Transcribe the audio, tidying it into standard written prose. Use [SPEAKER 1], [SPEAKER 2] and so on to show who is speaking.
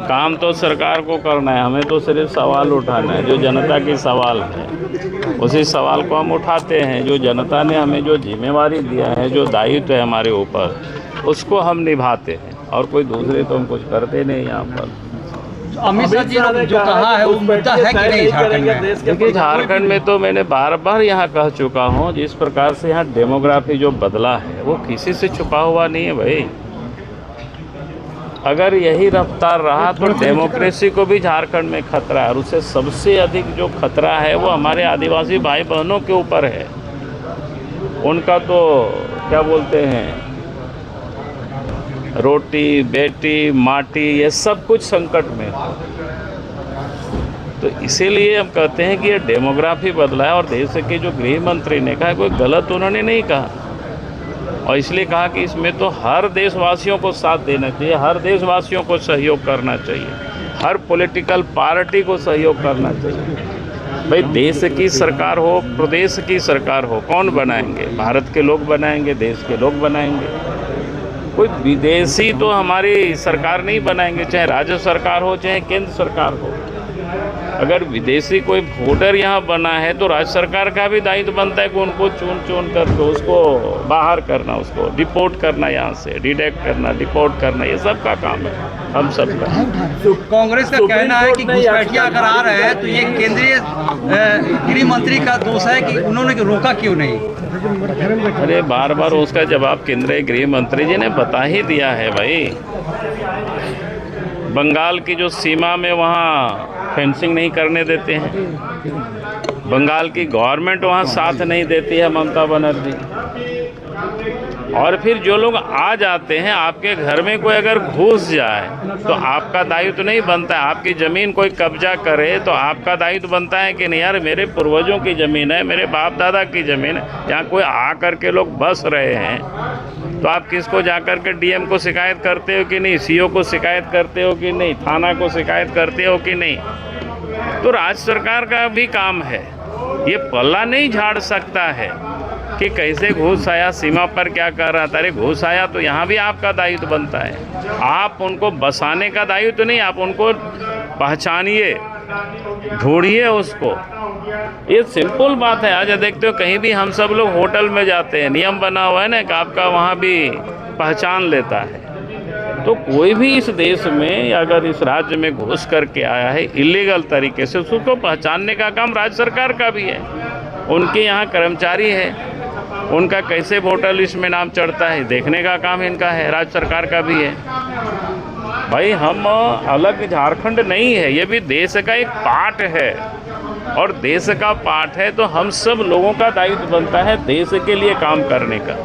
[SPEAKER 1] काम तो सरकार को करना है, हमें तो सिर्फ सवाल उठाना है। जो जनता की सवाल है उसी सवाल को हम उठाते हैं। जो जनता ने हमें जो जिम्मेवारी दिया है, जो दायित्व है हमारे ऊपर, उसको हम निभाते हैं और कोई दूसरे तो हम कुछ करते नहीं। यहाँ पर
[SPEAKER 2] अमित शाह जी ने जो कहा है वो मुद्दा है कि नहीं झारखंड में?
[SPEAKER 1] देखिए, झारखंड में तो मैंने बार बार यहाँ कह चुका हूँ, जिस प्रकार से यहाँ डेमोग्राफी जो बदला है वो किसी से छुपा हुआ नहीं है भाई। अगर यही रफ्तार रहा तो डेमोक्रेसी को भी झारखंड में खतरा है, और उससे सबसे अधिक जो खतरा है वो हमारे आदिवासी भाई बहनों के ऊपर है। उनका तो क्या बोलते हैं, रोटी बेटी माटी ये सब कुछ संकट में है। तो इसीलिए हम कहते हैं कि ये डेमोग्राफी बदला है, और देश के जो गृह मंत्री ने कहा कोई गलत उन्होंने नहीं कहा, और इसलिए कहा कि इसमें तो हर देशवासियों को साथ देना चाहिए, हर देशवासियों को सहयोग करना चाहिए, हर पॉलिटिकल पार्टी को सहयोग करना चाहिए। भाई देश की सरकार हो, प्रदेश की सरकार हो, कौन बनाएंगे? भारत के लोग बनाएंगे, देश के लोग बनाएंगे। कोई विदेशी तो हमारी सरकार नहीं बनाएंगे, चाहे राज्य सरकार हो चाहे केंद्र सरकार हो। अगर विदेशी कोई वोटर यहाँ बना है तो राज्य सरकार का भी दायित्व बनता है कि उनको चुन करके उसको बाहर करना, उसको डिपोर्ट करना, यहाँ से डिडक्ट करना, डिपोर्ट करना, ये सब का काम है हम सब का।
[SPEAKER 2] कांग्रेस का कहना है कि घुसपैठिया अगर आ रहे हैं तो ये केंद्रीय गृह मंत्री का दोष है कि उन्होंने रोका क्यों नहीं।
[SPEAKER 1] अरे बार बार उसका जवाब केंद्रीय गृह मंत्री जी ने बता ही दिया है भाई। बंगाल की जो सीमा में वहाँ फेंसिंग नहीं करने देते हैं, बंगाल की गवर्नमेंट वहाँ साथ नहीं देती है, ममता बनर्जी। और फिर जो लोग आ जाते हैं आपके घर में, कोई अगर घुस जाए तो आपका दायित्व नहीं बनता है। आपकी ज़मीन कोई कब्जा करे तो आपका दायित्व बनता है कि नहीं यार मेरे पूर्वजों की ज़मीन है, मेरे बाप दादा की ज़मीन है, यहाँ कोई आ कर के लोग बस रहे हैं तो आप किसको जा कर के डीएम को शिकायत करते हो कि नहीं, सीओ को शिकायत करते हो कि नहीं, थाना को शिकायत करते हो कि नहीं? तो राज्य सरकार का भी काम है, ये पल्ला नहीं झाड़ सकता है कि कैसे घुस आया, सीमा पर क्या कर रहा था। अरे घुस आया तो यहाँ भी आपका दायित्व बनता है। आप उनको बसाने का दायित्व नहीं, आप उनको पहचानिए, ढूंढिए उसको। ये सिंपल बात है। आज देखते हो कहीं भी हम सब लोग होटल में जाते हैं, नियम बना हुआ है ना कि आपका वहाँ भी पहचान लेता है। तो कोई भी इस देश में या अगर इस राज्य में घुस करके आया है इलीगल तरीके से, उसको पहचानने का काम राज्य सरकार का भी है। उनके यहाँ कर्मचारी है, उनका कैसे वोटर लिस्ट में नाम चढ़ता है देखने का काम इनका है, राज्य सरकार का भी है। भाई हम अलग झारखंड नहीं है, ये भी देश का एक पार्ट है, और देश का पार्ट है तो हम सब लोगों का दायित्व बनता है देश के लिए काम करने का।